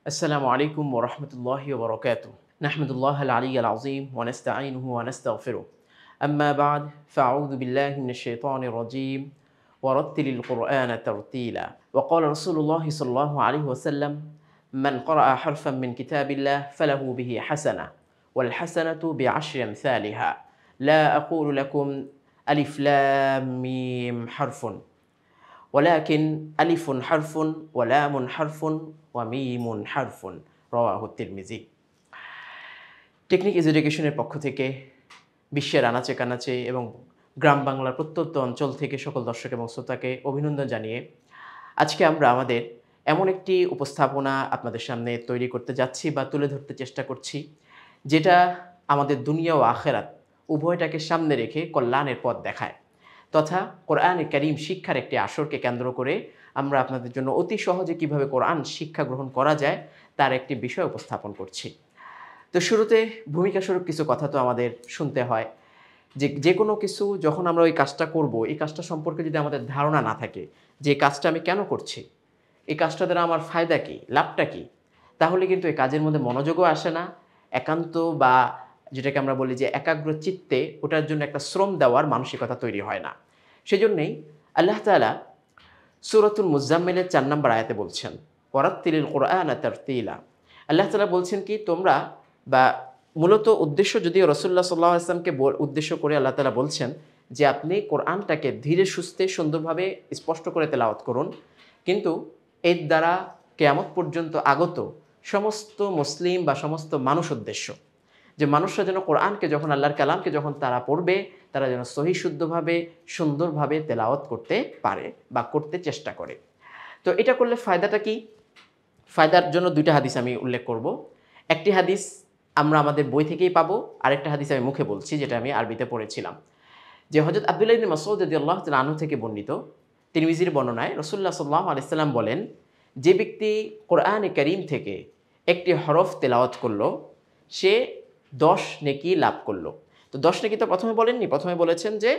السلام عليكم ورحمة الله وبركاته. نحمد الله العلي العظيم ونستعينه ونستغفره. أما بعد فأعوذ بالله من الشيطان الرجيم ورتل القرآن ترتيلا. وقال رسول الله صلى الله عليه وسلم: من قرأ حرفا من كتاب الله فله به حسنة والحسنة بعشر أمثالها. لا أقول لكم ألف لام ميم حرف ولكن ألف حرف ولام حرف وميم حرف رواه الترمذي। Technique এডুকেশনের পক্ষ থেকে বিশ্বের আনাচে কানাচে এবং গ্রাম বাংলার প্রত্যন্ত অঞ্চল থেকে সকল দর্শক এবং শ্রোতাকে অভিনন্দন জানিয়ে আজকে আমরা আমাদের এমন একটি উপস্থাপনা আপনাদের সামনে তৈরি করতে যাচ্ছি বা তুলে ধরতে চেষ্টা করছি, যেটা আমাদের দুনিয়া ও আখেরাত উভয়টাকে সামনে রেখে কল্যাণের পথ দেখায়, তথা কোরআনে কারীম শিক্ষার একটি আসরকে কেন্দ্র করে আমরা আপনাদের জন্য অতি সহজে কিভাবে কোরআন শিক্ষা গ্রহণ করা যায় তার একটি বিষয় উপস্থাপন করছি। তো শুরুতে ভূমিকা স্বরূপ কিছু কথা তো আমাদের শুনতে হয়, যে কোনো কিছু যখন আমরা ওই কাজটা করব, এই কাজটা সম্পর্কে যদি আমাদের ধারণা না থাকে যে কাজটা আমি কেন করছি, এই কাজটা দ্বারা আমার ফায়দা কী, লাভটা কী, তাহলে কিন্তু এই কাজের মধ্যে মনোযোগও আসে না, একান্ত বা যেটাকে আমরা বলি যে একাগ্র চিত্তে ওটার জন্য একটা শ্রম দেওয়ার মানসিকতা তৈরি হয় না। সেজন্যই আল্লাহ তাআলা সূরাতুল মুজাম্মিলের ৪ নম্বর আয়াতে বলছেন, ওয়ারাত্তিলিল কুরআনা তারতিলা। আল্লাহ তাআলা বলছেন কি, তোমরা বা মূলত উদ্দেশ্য যদিও রাসূলুল্লাহ সাল্লাল্লাহু আলাইহি ওয়াসাল্লামকে উদ্দেশ্য করে আল্লাহ তাআলা বলছেন যে আপনি কোরআনটাকে ধীরে সুস্থে সুন্দরভাবে স্পষ্ট করে তেলাওয়াত করুন, কিন্তু এর দ্বারা কিয়ামত পর্যন্ত আগত সমস্ত মুসলিম বা সমস্ত মানুষ উদ্দেশ্য, যে মানুষরা যেন কোরআনকে যখন আল্লাহর কালামকে যখন তারা পড়বে তারা যেন সহি শুদ্ধভাবে সুন্দরভাবে তেলাওয়াত করতে পারে বা করতে চেষ্টা করে। তো এটা করলে ফায়দাটা কি? ফায়দার জন্য দুইটা হাদিস আমি উল্লেখ করব। একটি হাদিস আমরা আমাদের বই থেকেই পাবো, আরেকটা হাদিস আমি মুখে বলছি যেটা আমি আরবিতে পড়েছিলাম। যে হযরত আব্দুল্লাহ ইবনে মাসউদ রাদিয়াল্লাহু তাআলা আনহু থেকে বর্ণিত তিরমিজির বর্ণনায় রাসূলুল্লাহ সাল্লাল্লাহু আলাইহি সাল্লাম বলেন, যে ব্যক্তি কোরআনে কারীম থেকে একটি হরফ তেলাওয়াত করলো সে 10 নেকি লাভ করলো। তো 10 নেকি তো প্রথমে বলেননি, প্রথমে বলেছেন যে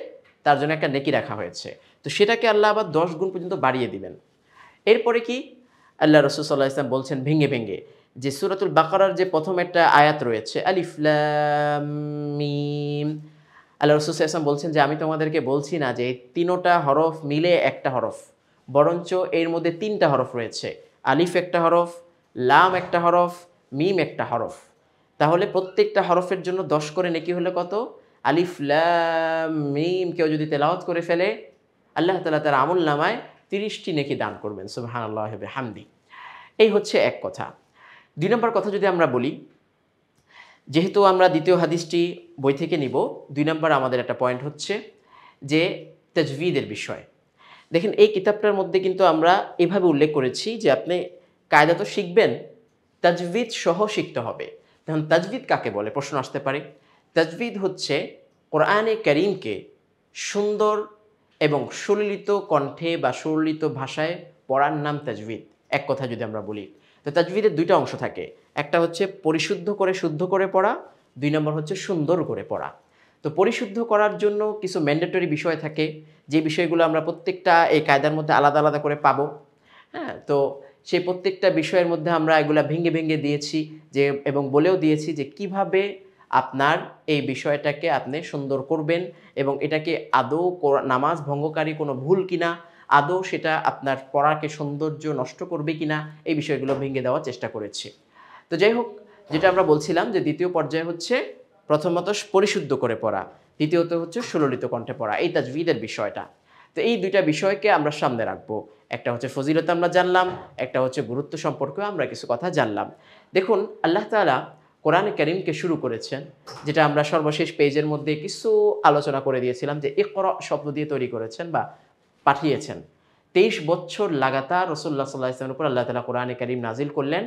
তার জন্য একটা নেকি রাখা হয়েছে, তো সেটাকে আল্লাহ আবার 10 গুণ পর্যন্ত বাড়িয়ে দিবেন। এরপরে কি আল্লাহ রাসূল সাল্লাল্লাহু আলাইহি ওয়াসাল্লাম বলছেন ভেঙে ভেঙে, যে সূরাতুল বাকারার যে প্রথম একটা আয়াত রয়েছে আলিফ লাম মিম, আল্লাহ রাসূল সাল্লাল্লাহু আলাইহি ওয়াসাল্লাম বলছেন যে আমি তোমাদেরকে বলছি না যে এই তিনোটা হরফ মিলে একটা হরফ, বরঞ্চ এর মধ্যে 3টা হরফ রয়েছে, আলিফ একটা হরফ, লাম একটা হরফ, মিম একটা হরফ। তাহলে প্রত্যেকটা হরফের জন্য 10 করে নেকি হলে কত? আলিফ লাম মিম কেউ যদি তেলাওয়াত করে ফেলে আল্লাহ তাআলা তার আমলনামায় 30টি নেকি দান করবেন। সুবহানাল্লাহি ওয়া বিহামদি। এই হচ্ছে এক কথা। 2 নম্বর কথা যদি আমরা বলি, যেহেতু আমরা দ্বিতীয় হাদিসটি বই থেকে নিব, 2 নম্বর আমাদের একটা পয়েন্ট হচ্ছে যে তাজভিদের বিষয়। দেখেন এই কিতাবটার মধ্যে কিন্তু আমরা এভাবে উল্লেখ করেছি যে আপনি কায়দা তো শিখবেন, তাজভিদ সহ শিখতে হবে। তখন তাজভিদ কাকে বলে প্রশ্ন আসতে পারে। তাজভিদ হচ্ছে কোরআনে কারীমকে সুন্দর এবং সুললিত কণ্ঠে বা সুললিত ভাষায় পড়ার নাম তাজভিদ। এক কথা যদি আমরা বলি, তো তাজভিদের 2টা অংশ থাকে, একটা হচ্ছে পরিশুদ্ধ করে শুদ্ধ করে পড়া, 2 নম্বর হচ্ছে সুন্দর করে পড়া। তো পরিশুদ্ধ করার জন্য কিছু ম্যান্ডেটরি বিষয় থাকে, যে বিষয়গুলো আমরা প্রত্যেকটা এই কায়দার মধ্যে আলাদা আলাদা করে পাবো। হ্যাঁ, তো সেই প্রত্যেকটা বিষয়ের মধ্যে আমরা এগুলা ভেঙে ভেঙে দিয়েছি যে, এবং বলেও দিয়েছি যে কিভাবে আপনার এই বিষয়টাকে আপনি সুন্দর করবেন এবং এটাকে আদৌ নামাজ ভঙ্গকারী কোনো ভুল কিনা, আদৌ সেটা আপনার পড়াকে সৌন্দর্য নষ্ট করবে কিনা, এই বিষয়গুলো ভেঙে দেওয়ার চেষ্টা করেছি। তো যাই হোক, যেটা আমরা বলছিলাম যে দ্বিতীয় পর্যায়ে হচ্ছে প্রথমত পরিশুদ্ধ করে পড়া, দ্বিতীয়ত হচ্ছে সুললিত কণ্ঠে পড়া, এই তাজভিদের বিষয়টা। তো এই 2টা বিষয়কে আমরা সামনে রাখবো। একটা হচ্ছে ফজিলত আমরা জানলাম, একটা হচ্ছে গুরুত্ব সম্পর্কেও আমরা কিছু কথা জানলাম। দেখুন আল্লাহ তাআলা কোরআনে কারীমকে শুরু করেছেন, যেটা আমরা সর্বশেষ পেজের মধ্যে কিছু আলোচনা করে দিয়েছিলাম, যে ইকরা শব্দ দিয়ে তৈরি করেছেন বা পাঠিয়েছেন। 23 বছর লাগাতার রাসূলুল্লাহ সাল্লাল্লাহু আলাইহি ওয়াসাল্লামের উপর আল্লাহ তাআলা কোরআনে কারীম নাজিল করলেন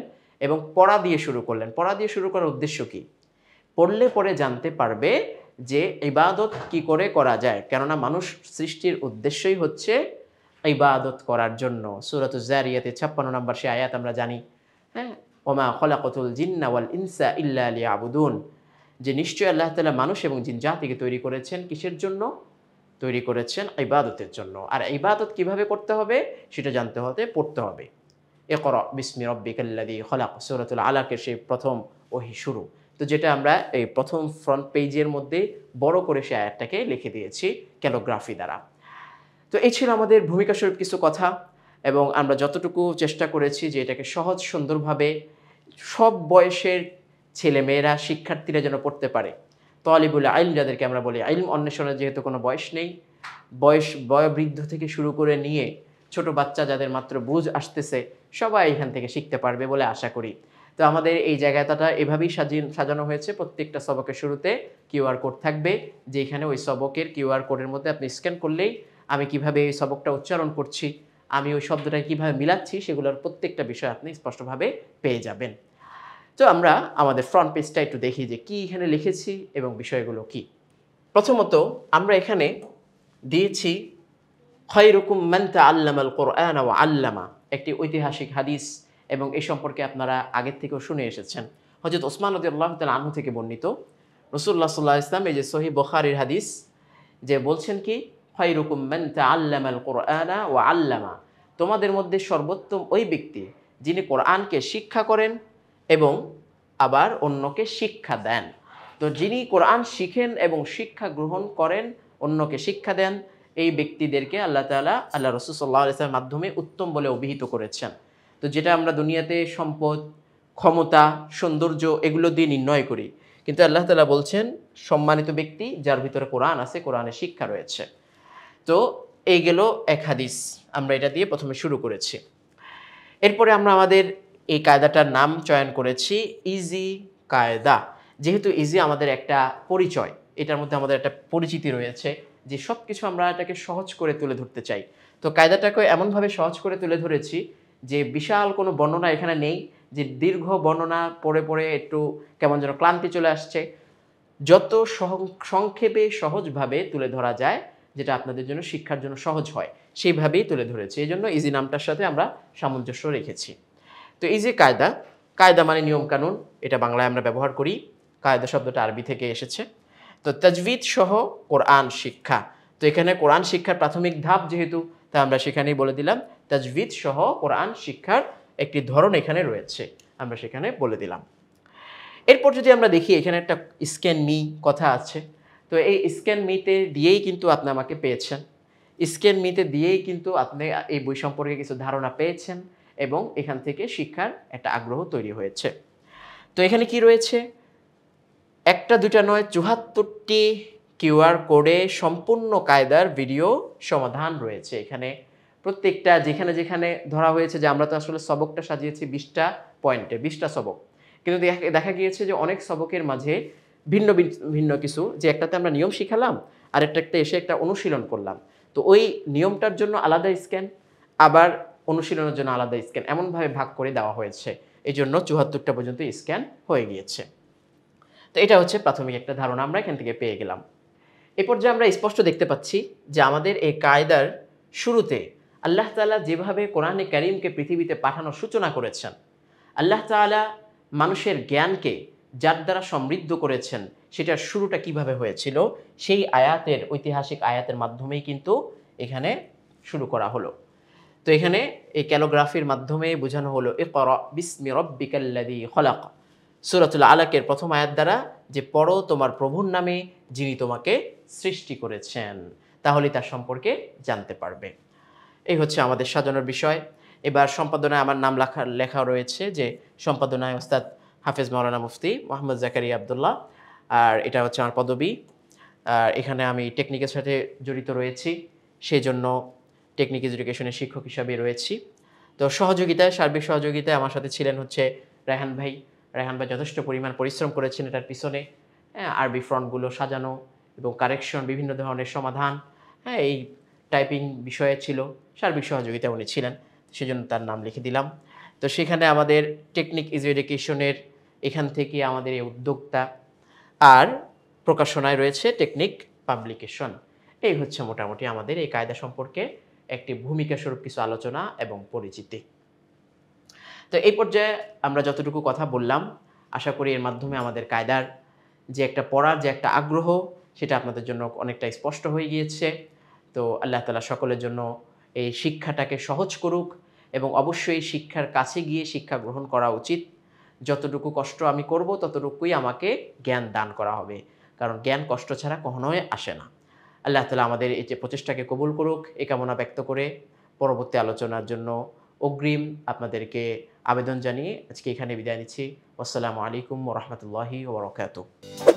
এবং পড়া দিয়ে শুরু করলেন। পড়া দিয়ে শুরু করার উদ্দেশ্য কি? পড়লে পরে জানতে পারবে যে ইবাদত কি করে করা যায়, কেননা মানুষ সৃষ্টির উদ্দেশ্যই হচ্ছে ইবাদত করার জন্য। সূরাতুজ যারিয়াতে 56 নম্বর সে আয়াত আমরা জানি, হ্যাঁ, ওমা খলাকাতুল জিন্না ওয়াল ইনসা ইল্লা লিয়াবুদুন, যে নিশ্চয়ই আল্লাহ তাআলা মানুষ এবং জিন জাতিকে তৈরি করেছেন কিসের জন্য? তৈরি করেছেন ইবাদতের জন্য। আর ইবাদত কিভাবে করতে হবে সেটা জানতে হতে পড়তে হবে। ইকরা বিসমি রাব্বিকাল্লাযী খলাক, সূরাতুল আলাকের সেই প্রথম ওহী শুরু। তো যেটা আমরা এই প্রথম ফ্রন্ট পেজের মধ্যে বড় করে সে আয়াতটাকে লিখে দিয়েছি ক্যালিগ্রাফি দ্বারা। তো এই ছিল আমাদের ভূমিকা স্বরূপ কিছু কথা, এবং আমরা যতটুকু চেষ্টা করেছি যে এটাকে সহজ সুন্দরভাবে সব বয়সের ছেলেমেয়েরা শিক্ষার্থীরা যেন পড়তে পারে। তালিবুল ইলম যাদেরকে আমরা বলি, ইলম অন্বেষণের যেহেতু কোনো বয়স নেই, বয়োবৃদ্ধ থেকে শুরু করে নিয়ে ছোট বাচ্চা যাদের মাত্র বুঝ আসতেছে সবাই এখান থেকে শিখতে পারবে বলে আশা করি। তো আমাদের এই জায়গাটা এভাবেই সাজানো হয়েছে। প্রত্যেকটা সবকের শুরুতে কিউআর কোড থাকবে, যেখানে ওই সবকের কিউআর কোডের মধ্যে আপনি স্ক্যান করলেই আমি কিভাবে এই সবকটা উচ্চারণ করছি, আমি ওই শব্দটা কিভাবে মিলাচ্ছি, সেগুলোর প্রত্যেকটা বিষয় আপনি স্পষ্টভাবে পেয়ে যাবেন। তো আমরা আমাদের ফ্রন্ট পেজটা একটু দেখি যে কি এখানে লিখেছি এবং বিষয়গুলো কি। প্রথমত আমরা এখানে দিয়েছি খায়রুকুম মান তাআল্লামাল কুরআন ওয়া আল্লামা, একটি ঐতিহাসিক হাদিস, এবং এই সম্পর্কে আপনারা আগের থেকেও শুনে এসেছেন। হযরত ওসমান রাদিয়াল্লাহু তাআলা আনহু থেকে বর্ণিত, রাসূলুল্লাহ সাল্লাল্লাহু আলাইহি ওয়াসাল্লাম এই যে সহিহ বুখারীর হাদিস, যে বলছেন কি খায়রুকুম মান তাআল্লামাল কুরআনা ওয়া আল্লামা, তোমাদের মধ্যে সর্বোত্তম ওই ব্যক্তি যিনি কোরআনকে শিক্ষা করেন এবং আবার অন্যকে শিক্ষা দেন। তো যিনি কোরআন শিখেন এবং শিক্ষা গ্রহণ করেন, অন্যকে শিক্ষা দেন, এই ব্যক্তিদেরকে আল্লাহ তাআলা আল্লাহ রাসূল সাল্লাল্লাহু আলাইহি ওয়াসাল্লামের মাধ্যমে উত্তম বলে অভিহিত করেছেন। তো যেটা আমরা দুনিয়াতে সম্পদ, ক্ষমতা, সৌন্দর্য এগুলো দিয়ে নির্ণয় করি, কিন্তু আল্লাহ তাআলা বলছেন সম্মানিত ব্যক্তি যার ভিতরে কোরআন আছে, কোরআনের শিক্ষা রয়েছে। তো এই গেল এক হাদিস, আমরা এটা দিয়ে প্রথমে শুরু করেছি। এরপরে আমরা আমাদের এই কায়দাটার নাম চয়ন করেছি ইজি কায়দা। যেহেতু ইজি আমাদের একটা পরিচয়, এটার মধ্যে আমাদের একটা পরিচিতি রয়েছে যে সব কিছু আমরা এটাকে সহজ করে তুলে ধরতে চাই। তো কায়দাটাকে এমনভাবে সহজ করে তুলে ধরেছি যে বিশাল কোনো বর্ণনা এখানে নেই, যে দীর্ঘ বর্ণনা পড়ে পড়ে একটু কেমন যেন ক্লান্তি চলে আসছে। যত সংক্ষেপে সহজভাবে তুলে ধরা যায়, যেটা আপনাদের জন্য শিক্ষার জন্য সহজ হয়, সেইভাবেই তুলে ধরেছি। এই জন্য ইজি নামটার সাথে আমরা সামঞ্জস্য রেখেছি। তো ইজি কায়দা, কায়দা মানে নিয়মকানুন, এটা বাংলায় আমরা ব্যবহার করি। কায়দা শব্দটা আরবি থেকে এসেছে। তো তাজভিদ সহ কোরআন শিক্ষা, তো এখানে কোরআন শিক্ষার প্রাথমিক ধাপ যেহেতু, তা আমরা সেখানেই বলে দিলাম তাজভিদ সহ কোরআন শিক্ষার একটি ধরন এখানে রয়েছে, আমরা সেখানে বলে দিলাম। এরপর যদি আমরা দেখি এখানে একটা স্ক্যান মি কথা আছে। তো এই স্ক্যান মিতে দিয়েই কিন্তু আপনি আমাকে পেয়েছেন, স্ক্যান মিতে দিয়েই কিন্তু আপনি এই বই সম্পর্কে কিছু ধারণা পেয়েছেন এবং এখান থেকে শিক্ষার একটা আগ্রহ তৈরি হয়েছে। তো এখানে কি রয়েছে, একটা দুটা নয় ৭৪টি কিউআর কোডে সম্পূর্ণ কায়দার ভিডিও সমাধান রয়েছে। এখানে প্রত্যেকটা যেখানে যেখানে ধরা হয়েছে, যে আমরা তো আসলে সবকটা সাজিয়েছি ২০টা পয়েন্টে, ২০টা সবক, কিন্তু দেখা গিয়েছে যে অনেক সবকের মাঝে ভিন্ন ভিন্ন কিছু, যে একটাতে আমরা নিয়ম শিখালাম আর একটাতে এসে একটা অনুশীলন করলাম। তো ওই নিয়মটার জন্য আলাদা স্ক্যান, আবার অনুশীলনের জন্য আলাদা স্ক্যান, এমনভাবে ভাগ করে দেওয়া হয়েছে। এই জন্য ৭৪টা পর্যন্ত স্ক্যান হয়ে গিয়েছে। তো এটা হচ্ছে প্রাথমিক একটা ধারণা আমরা এখান থেকে পেয়ে গেলাম। এ পর্যায়ে আমরা স্পষ্ট দেখতে পাচ্ছি যে আমাদের এই কায়দার শুরুতে আল্লাহ তাআলা যেভাবে কোরআনে কারীমকে পৃথিবীতে পাঠানোর সূচনা করেছেন, আল্লাহ তাআলা মানুষের জ্ঞানকে যার দ্বারা সমৃদ্ধ করেছেন, সেটার শুরুটা কিভাবে হয়েছিল সেই আয়াতের, ঐতিহাসিক আয়াতের মাধ্যমেই কিন্তু এখানে শুরু করা হলো। তো এখানে এই ক্যালিগ্রাফির মাধ্যমে বোঝানো হলো ইকরা বিসমি রাব্বিকাল্লাযী খলাক, সূরাতুল আলাকের প্রথম আয়াত দ্বারা, যে পড়ো তোমার প্রভুর নামে যিনি তোমাকে সৃষ্টি করেছেন, তাহলে তার সম্পর্কে জানতে পারবে। এই হচ্ছে আমাদের সাজানোর বিষয়। এবার সম্পাদনায় আমার নাম লেখা রয়েছে, যে সম্পাদনায় ওস্তাদ হাফেজ মাওলানা মুফতি মোহাম্মদ জাকারিয়া আব্দুল্লাহ, আর এটা হচ্ছে আমার পদবি। আর এখানে আমি টেকনিকের সাথে জড়িত রয়েছি, সেই জন্য টেকনিক এডুকেশনের শিক্ষক হিসাবে রয়েছি। তো সহযোগিতায়, সার্বিক সহযোগিতায় আমার সাথে ছিলেন হচ্ছে রায়হান ভাই। রায়হান ভাই যথেষ্ট পরিমাণ পরিশ্রম করেছেন এটার পিছনে, আরবি ফ্রন্টগুলো সাজানো এবং কারেকশন, বিভিন্ন ধরনের সমাধান, এই টাইপিং বিষয়ে ছিল, সার্বিক সহযোগিতা উনি ছিলেন, সেজন্য তার নাম লিখে দিলাম। তো সেখানে আমাদের টেকনিক ইজ এডুকেশনের এখান থেকে আমাদের এই উদ্যোক্তা, আর প্রকাশনায় রয়েছে টেকনিক পাবলিকেশন। এই হচ্ছে মোটামুটি আমাদের এই কায়দা সম্পর্কে একটি ভূমিকা স্বরূপ কিছু আলোচনা এবং পরিচিতি। তো এই পর্যায়ে আমরা যতটুকু কথা বললাম, আশা করি এর মাধ্যমে আমাদের কায়দার যে একটা পড়ার যে একটা আগ্রহ, সেটা আপনাদের জন্য অনেকটা স্পষ্ট হয়ে গিয়েছে। তো আল্লাহ তাআলা সকলের জন্য এই শিক্ষাটাকে সহজ করুক, এবং অবশ্যই শিক্ষার কাছে গিয়ে শিক্ষা গ্রহণ করা উচিত। যতটুকু কষ্ট আমি করব ততটুকুই আমাকে জ্ঞান দান করা হবে, কারণ জ্ঞান কষ্ট ছাড়া কখনোই আসে না। আল্লাহ তাআলা আমাদের এই যে প্রচেষ্টাকে কবুল করুক, এই কামনা ব্যক্ত করে পরবর্তী আলোচনার জন্য অগ্রিম আপনাদেরকে আবেদন জানিয়ে আজকে এখানে বিদায় নিচ্ছি। আসসালামু আলাইকুম ওয়া রাহমাতুল্লাহি ওয়া বারাকাতুহু।